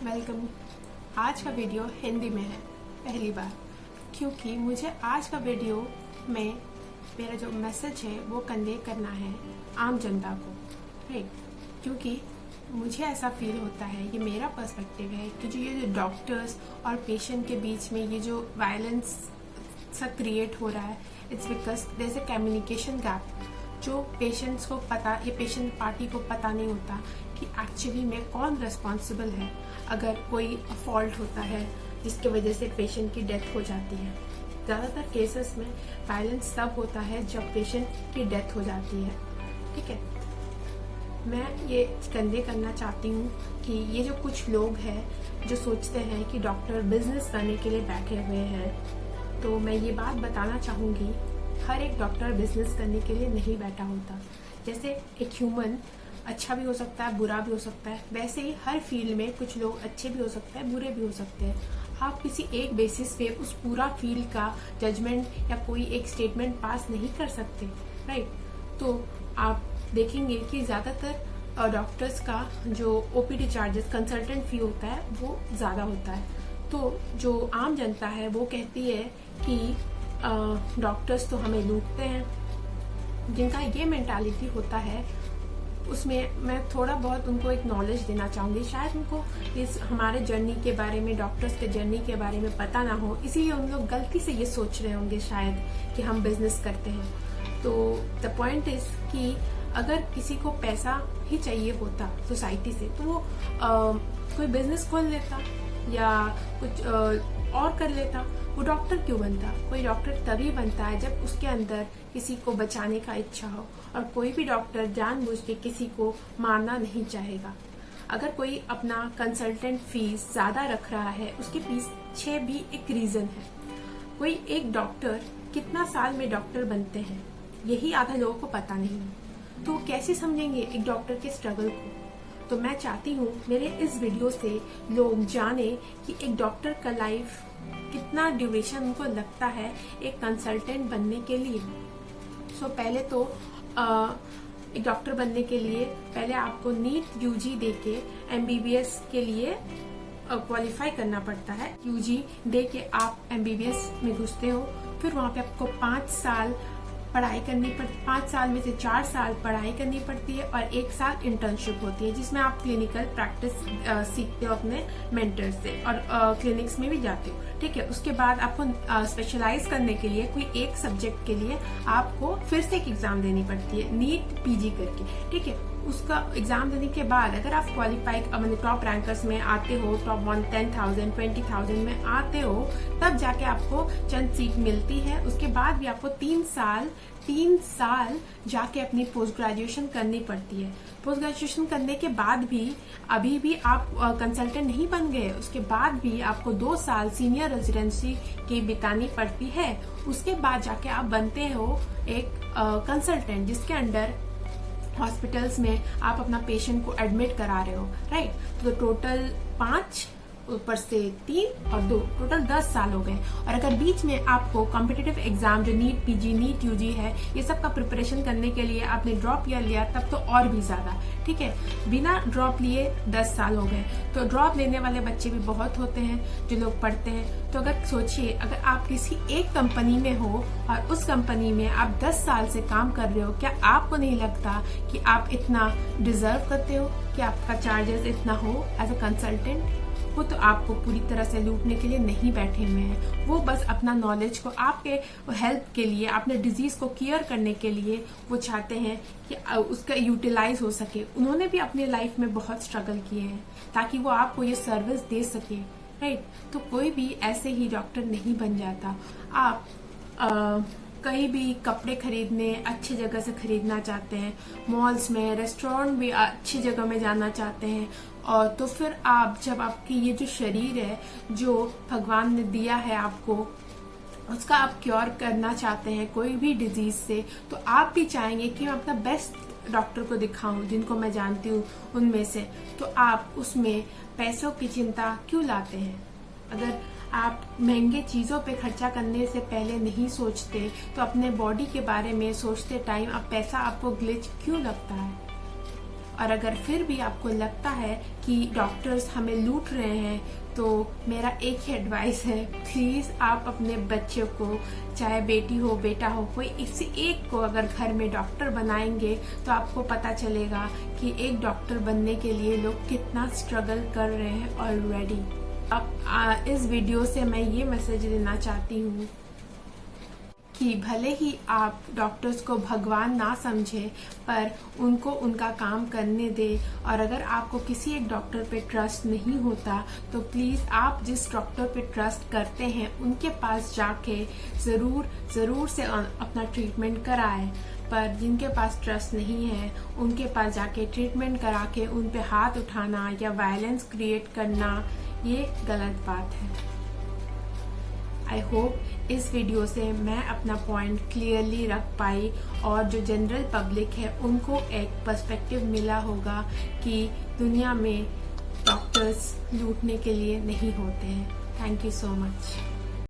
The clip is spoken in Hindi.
वेलकम। आज का वीडियो हिंदी में है पहली बार, क्योंकि मुझे आज का वीडियो में मेरा जो मैसेज है वो कन्वे करना है आम जनता को, राइट। क्योंकि मुझे ऐसा फील होता है, ये मेरा पर्सपेक्टिव है कि जो डॉक्टर्स और पेशेंट के बीच में ये जो वायलेंस सा क्रिएट हो रहा है, it's because there is a communication gap. जो पेशेंट्स को पता, ये पेशेंट पार्टी को पता नहीं होता कि एक्चुअली में कौन रिस्पॉन्सिबल है अगर कोई फॉल्ट होता है जिसकी वजह से पेशेंट की डेथ हो जाती है। ज़्यादातर केसेस में वायलेंस तब होता है जब पेशेंट की डेथ हो जाती है, ठीक है। मैं ये कन्वे करना चाहती हूँ कि ये जो कुछ लोग हैं जो सोचते हैं कि डॉक्टर बिजनेस करने के लिए बैठे हुए हैं, तो मैं ये बात बताना चाहूँगी, हर एक डॉक्टर बिजनेस करने के लिए नहीं बैठा होता। जैसे एक ह्यूमन अच्छा भी हो सकता है, बुरा भी हो सकता है, वैसे ही हर फील्ड में कुछ लोग अच्छे भी हो सकते हैं, बुरे भी हो सकते हैं। आप किसी एक बेसिस पे उस पूरा फील्ड का जजमेंट या कोई एक स्टेटमेंट पास नहीं कर सकते, राइट। तो आप देखेंगे कि ज़्यादातर डॉक्टर्स का जो ओपीडी चार्जेस, कंसल्टेंट फी होता है, वो ज़्यादा होता है। तो जो आम जनता है वो कहती है कि डॉक्टर्स तो हमें लूटते हैं। जिनका ये मेंटालिटी होता है, उसमें मैं थोड़ा बहुत उनको एक नॉलेज देना चाहूँगी। शायद उनको इस हमारे जर्नी के बारे में, डॉक्टर्स के जर्नी के बारे में पता ना हो, इसीलिए उन लोग गलती से ये सोच रहे होंगे शायद कि हम बिजनेस करते हैं। तो द पॉइंट इज कि अगर किसी को पैसा ही चाहिए होता सोसाइटी से, तो वो कोई बिजनेस खोल लेता या कुछ और कर लेता। वो डॉक्टर क्यों बनता? कोई डॉक्टर तभी बनता है जब उसके अंदर किसी को बचाने का इच्छा हो, और कोई भी डॉक्टर जानबूझ के किसी को मारना नहीं चाहेगा। अगर कोई अपना कंसल्टेंट फीस ज्यादा रख रहा है, उसके पीछे भी एक रीजन है। कोई एक डॉक्टर कितना साल में डॉक्टर बनते हैं, यही आधा लोगों को पता नहीं है। तो कैसे समझेंगे एक डॉक्टर के स्ट्रगल को? तो मैं चाहती हूँ मेरे इस वीडियो से लोग जाने कि एक डॉक्टर का लाइफ कितना ड्यूरेशन उनको लगता है एक कंसल्टेंट बनने के लिए। सो पहले तो एक डॉक्टर बनने के लिए पहले आपको नीट यूजी देके एमबीबीएस के लिए क्वालिफाई करना पड़ता है। यूजी दे के आप एमबीबीएस में घुसते हो, फिर वहाँ पे आपको 5 साल पढ़ाई करनी पड़ती, 5 साल में से 4 साल पढ़ाई करनी पड़ती है और 1 साल इंटर्नशिप होती है, जिसमें आप क्लिनिकल प्रैक्टिस सीखते हो अपने मेंटर से, और क्लिनिक्स में भी जाते हो, ठीक है। उसके बाद आपको स्पेशलाइज करने के लिए कोई एक सब्जेक्ट के लिए आपको फिर से एक एग्जाम देनी पड़ती है, नीट पीजी करके, ठीक है। उसका एग्जाम देने के बाद अगर आप क्वालिफाई मतलब टॉप रैंकर्स में आते हो, टॉप 10,000 20,000 में आते हो, तब जाके आपको चंद सीट मिलती है। उसके बाद भी आपको 3 साल जाके अपनी पोस्ट ग्रेजुएशन करनी पड़ती है। पोस्ट ग्रेजुएशन करने के बाद भी अभी भी आप कंसल्टेंट नहीं बन गए, उसके बाद भी आपको 2 साल सीनियर रेजिडेंसी की बितानी पड़ती है। उसके बाद जाके आप बनते हो एक कंसल्टेंट, जिसके अंडर हॉस्पिटल्स में आप अपना पेशेंट को एडमिट करा रहे हो, राइट। तो टोटल 5 ऊपर से 3 और 2 टोटल 10 साल हो गए। और अगर बीच में आपको कॉम्पिटिटिव एग्जाम जो नीट पीजी, नीट यूजी है, ये सब का प्रिपरेशन करने के लिए आपने ड्रॉप ईयर लिया, तब तो और भी ज्यादा, ठीक है। बिना ड्रॉप लिए 10 साल हो गए। तो ड्रॉप लेने वाले बच्चे भी बहुत होते हैं जो लोग पढ़ते हैं। तो अगर सोचिए, अगर आप किसी एक कंपनी में हो और उस कंपनी में आप 10 साल से काम कर रहे हो, क्या आपको नहीं लगता कि आप इतना डिजर्व करते हो कि आपका चार्जेस इतना हो एज अ कंसल्टेंट? वो तो आपको पूरी तरह से लूटने के लिए नहीं बैठे हुए हैं, वो बस अपना नॉलेज को आपके हेल्प के लिए, अपने डिजीज को क्योर करने के लिए वो चाहते हैं कि उसका यूटिलाइज हो सके। उन्होंने भी अपने लाइफ में बहुत स्ट्रगल किए हैं ताकि वो आपको ये सर्विस दे सके, राइट। तो कोई भी ऐसे ही डॉक्टर नहीं बन जाता। आप कहीं भी कपड़े खरीदने अच्छी जगह से खरीदना चाहते हैं, मॉल्स में, रेस्टोरेंट भी अच्छी जगह में जाना चाहते हैं, और तो फिर आप जब आपकी ये जो शरीर है जो भगवान ने दिया है आपको, उसका आप क्योर करना चाहते हैं कोई भी डिजीज से, तो आप भी चाहेंगे कि मैं अपना बेस्ट डॉक्टर को दिखाऊं जिनको मैं जानती हूँ उनमें से। तो आप उसमें पैसों की चिंता क्यों लाते हैं? अगर आप महंगे चीजों पे खर्चा करने से पहले नहीं सोचते, तो अपने बॉडी के बारे में सोचते टाइम आप पैसा आपको ग्लिच क्यों लगता है? और अगर फिर भी आपको लगता है कि डॉक्टर्स हमें लूट रहे हैं, तो मेरा एक ही एडवाइस है, प्लीज आप अपने बच्चे को, चाहे बेटी हो बेटा हो, कोई इसी एक को अगर घर में डॉक्टर बनाएंगे तो आपको पता चलेगा कि एक डॉक्टर बनने के लिए लोग कितना स्ट्रगल कर रहे हैं ऑलरेडी। अब इस वीडियो से मैं ये मैसेज देना चाहती हूँ कि भले ही आप डॉक्टर्स को भगवान ना समझे, पर उनको उनका काम करने दे। और अगर आपको किसी एक डॉक्टर पे ट्रस्ट नहीं होता तो प्लीज आप जिस डॉक्टर पे ट्रस्ट करते हैं उनके पास जाके जरूर से अपना ट्रीटमेंट कराएं। पर जिनके पास ट्रस्ट नहीं है उनके पास जाके ट्रीटमेंट करा के उन पे हाथ उठाना या वायलेंस क्रिएट करना, ये गलत बात है। आई होप इस वीडियो से मैं अपना पॉइंट क्लियरली रख पाई और जो जनरल पब्लिक है उनको एक पर्सपेक्टिव मिला होगा कि दुनिया में डॉक्टर्स लूटने के लिए नहीं होते हैं। Thank you so much.